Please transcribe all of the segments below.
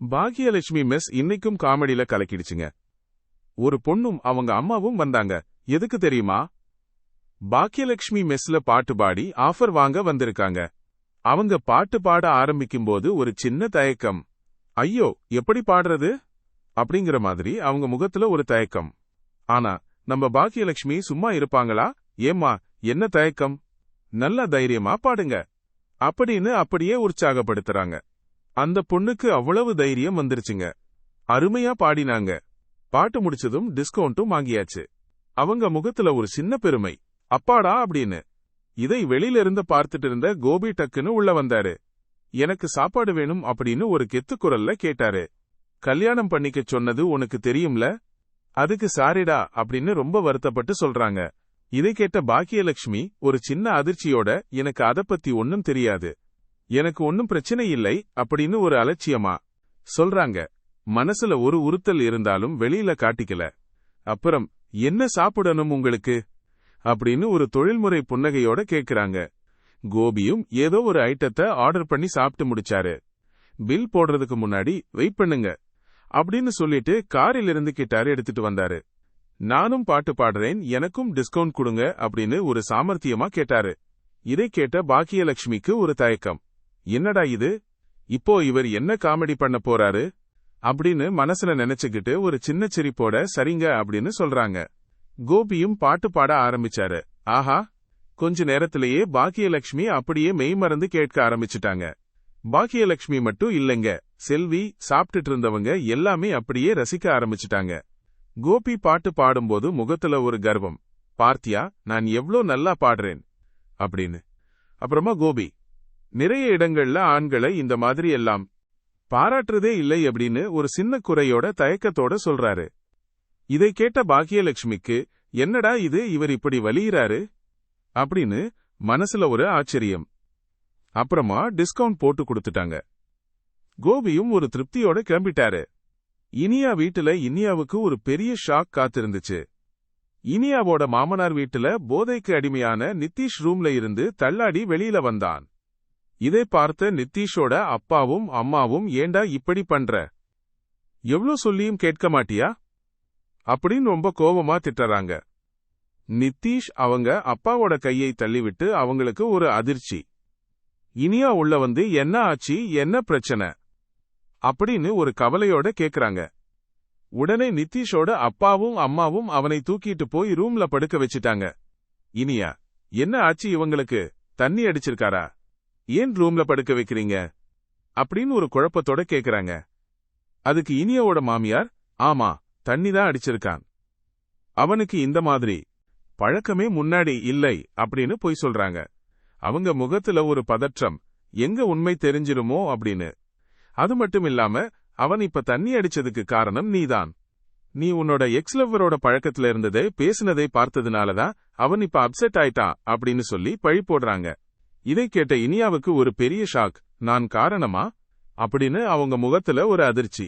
Baakiyalakshmi mess இன்னைக்கும் காமெடியில கலக்கிடுச்சுங்க. ஒரு பொண்ணும் அவங்க அம்மாவும் வந்தாங்க. எதுக்கு தெரியுமா? பாக்கியலட்சுமி மெஸ்ல பாட்டு பாடி ஆஃபர் வாங்க வந்திருக்காங்க. அவங்க பாட்டு பாட ஆரம்பிக்கும்போது ஒரு சின்ன தயக்கம். ஐயோ, எப்படி பாடுறது அப்படிங்கிற மாதிரி அவங்க முகத்துல ஒரு தயக்கம். ஆனா நம்ம பாக்கியலட்சுமி சும்மா இருப்பாங்களா? ஏம்மா, என்ன தயக்கம், நல்ல தைரியமா பாடுங்க அப்படின்னு அப்படியே உற்சாகப்படுத்துறாங்க. அந்த பொண்ணுக்கு அவ்வளவு தைரியம் வந்துருச்சுங்க. அருமையா பாடினாங்க. பாட்டு முடிச்சதும் டிஸ்கவுண்ட்டும் வாங்கியாச்சு. அவங்க முகத்துல ஒரு சின்ன பெருமை. அப்பாடா அப்படின்னு. இதை வெளியில இருந்து பார்த்துட்டு இருந்த கோபி டக்குன்னு உள்ள வந்தாரு. எனக்கு சாப்பாடு வேணும் அப்படின்னு ஒரு கெத்து குரல்ல கேட்டாரு. கல்யாணம் பண்ணிக்க சொன்னது உனக்கு தெரியும்ல, அதுக்கு சாரிடா அப்படின்னு ரொம்ப வருத்தப்பட்டு சொல்றாங்க. இதை கேட்ட பாக்கியலட்சுமி ஒரு சின்ன அதிர்ச்சியோட, எனக்கு அத பத்தி ஒன்னும் தெரியாது, எனக்கு ஒன்னும் பிரச்சனை இல்லை அப்படின்னு ஒரு அலட்சியமா சொல்றாங்க. மனசுல ஒரு உறுத்தல் இருந்தாலும் வெளியில காட்டிக்கல. அப்புறம் என்ன சாப்பிடணும் உங்களுக்கு அப்படின்னு ஒரு தொழில்முறை புன்னகையோட கேக்குறாங்க. கோபியும் ஏதோ ஒரு ஐட்டத்தை ஆர்டர் பண்ணி சாப்பிட்டு முடிச்சாரு. பில் போடுறதுக்கு முன்னாடி வெயிட் பண்ணுங்க அப்படின்னு சொல்லிட்டு காரில் இருந்து கிட்டார் எடுத்துட்டு வந்தாரு. நானும் பாட்டு பாடுறேன், எனக்கும் டிஸ்கவுண்ட் கொடுங்க அப்படின்னு ஒரு சாமர்த்தியமா கேட்டாரு. இதை கேட்ட பாக்கியலட்சுமிக்கு ஒரு தயக்கம். என்னடா இது, இப்போ இவர் என்ன காமெடி பண்ண போறாரு அப்படின்னு மனசுல நினைச்சுக்கிட்டு ஒரு சின்ன சிரிப்போட சரிங்க அப்படின்னு சொல்றாங்க. கோபியும் பாட்டு பாட ஆரம்பிச்சாரு. ஆஹா, கொஞ்ச நேரத்திலேயே பாக்கியலட்சுமி அப்படியே மெய்மறந்து கேட்க ஆரம்பிச்சுட்டாங்க. பாக்கியலட்சுமி மட்டும் இல்லைங்க, செல்வி, சாப்பிட்டுட்டு இருந்தவங்க எல்லாமே அப்படியே ரசிக்க ஆரம்பிச்சுட்டாங்க. கோபி பாட்டு பாடும்போது முகத்துல ஒரு கர்வம். பார்த்தியா, நான் எவ்ளோ நல்லா பாடுறேன் அப்படின்னு. அப்புறமா கோபி, நிறைய இடங்கள்ல ஆண்களை இந்த மாதிரி எல்லாம் பாராட்டுறதே இல்லை அப்படின்னு ஒரு சின்ன குறையோட தயக்கத்தோட சொல்றாரு. இதை கேட்ட பாக்கியலட்சுமிக்கு, என்னடா இது, இவர் இப்படி வலியிறாரு அப்படின்னு மனசுல ஒரு ஆச்சரியம். அப்புறமா டிஸ்கவுண்ட் போட்டு கொடுத்துட்டாங்க. கோபியும் ஒரு திருப்தியோட கிளம்பிட்டாரு. இனியா வீட்டுல இனியாவுக்கு ஒரு பெரிய ஷாக் காத்திருந்துச்சு. இனியாவோட மாமனார் வீட்டுல போதைக்கு அடிமையான நித்தீஷ் ரூம்ல இருந்து தள்ளாடி வெளியில வந்தான். இதை பார்த்த நித்தீஷோட அப்பாவும் அம்மாவும், ஏண்டா இப்படி பண்ற, எவ்ளோ சொல்லியும் கேட்க மாட்டியா அப்படின்னு ரொம்ப கோபமா திட்டறாங்க. நித்தீஷ் அவங்க அப்பாவோட கையை தள்ளிவிட்டு அவங்களுக்கு ஒரு அதிர்ச்சி. இனியா உள்ள வந்து, என்ன ஆச்சு, என்ன பிரச்சனை அப்படின்னு ஒரு கவலையோட கேக்குறாங்க. உடனே நித்தீஷோட அப்பாவும் அம்மாவும் அவனை தூக்கிட்டு போய் ரூம்ல படுக்க வச்சிட்டாங்க. இனியா, என்ன ஆச்சு இவங்களுக்கு, தண்ணி அடிச்சிருக்காரா, ஏன் ரூம்ல படுக்க வைக்கிறீங்க அப்படின்னு ஒரு குழப்பத்தோட கேக்குறாங்க. அதுக்கு இனியாவோட மாமியார், ஆமா, தண்ணி தான் அடிச்சிருக்கான், அவனுக்கு இந்த மாதிரி பழக்கமே முன்னாடி இல்லை அப்படின்னு பொய் சொல்றாங்க. அவங்க முகத்துல ஒரு பதற்றம், எங்க உண்மை தெரிஞ்சிருமோ அப்படின்னு. அது மட்டும் இல்லாம, அவன் இப்ப தண்ணி அடிச்சதுக்கு காரணம் நீதான், நீ உன்னோட எக்ஸ் லவ்வரோட பழக்கத்துல இருந்ததை பேசினதை பார்த்ததுனாலதான் அவன் இப்ப அப்செட் ஆயிட்டான் அப்படின்னு சொல்லி பழி போடுறாங்க. இதை கேட்ட இனியாவுக்கு ஒரு பெரிய ஷாக். நான் காரணமா அப்படின்னு அவங்க முகத்துல ஒரு அதிர்ச்சி.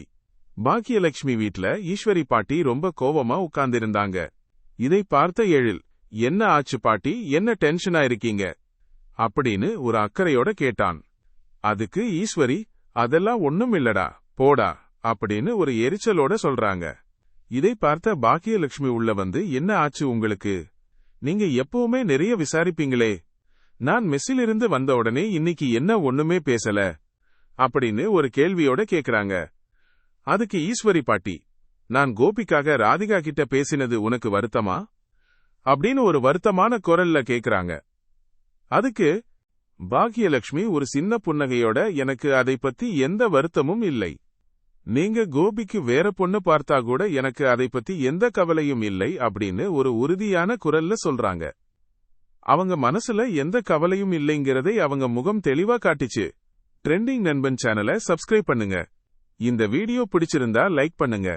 பாக்கியலட்சுமி வீட்ல ஈஸ்வரி பாட்டி ரொம்ப கோவமா உட்கார்ந்திருந்தாங்க. இதை பார்த்த எழில், என்ன ஆச்சு பாட்டி, என்ன டென்ஷனா இருக்கீங்க அப்படின்னு ஒரு அக்கறையோட கேட்டான். அதுக்கு ஈஸ்வரி, அதெல்லாம் ஒண்ணும் இல்லடா, போடா அப்படின்னு ஒரு எரிச்சலோட சொல்றாங்க. இதை பார்த்த பாக்கியலட்சுமி உள்ள வந்து, என்ன ஆச்சு உங்களுக்கு, நீங்க எப்பவுமே நிறைய விசாரிப்பீங்களே, நான் மெஸ்ஸிலிருந்து வந்த உடனே இன்னைக்கு என்ன ஒண்ணுமே பேசல அப்படின்னு ஒரு கேள்வியோட கேக்குறாங்க. அதுக்கு ஈஸ்வரி பாட்டி, நான் கோபிக்காக ராதிகா கிட்ட பேசினது உனக்கு வருத்தமா அப்படின்னு ஒரு வருத்தமான குரல்ல கேக்குறாங்க. அதுக்கு பாக்கியலட்சுமி ஒரு சின்ன புன்னகையோட, எனக்கு அதை பத்தி எந்த வருத்தமும் இல்லை, நீங்க கோபிக்கு வேற பொண்ணு பார்த்தா கூட எனக்கு அதை பத்தி எந்த கவலையும் இல்லை அப்படின்னு ஒரு உறுதியான குரல்ல சொல்றாங்க. அவங்க மனசுல எந்த கவலையும் இல்லைங்கிறதை அவங்க முகம் தெளிவா காட்டிச்சு. ட்ரெண்டிங் நண்பன் சேனலை சப்ஸ்கிரைப் பண்ணுங்க. இந்த வீடியோ பிடிச்சிருந்தா லைக் பண்ணுங்க.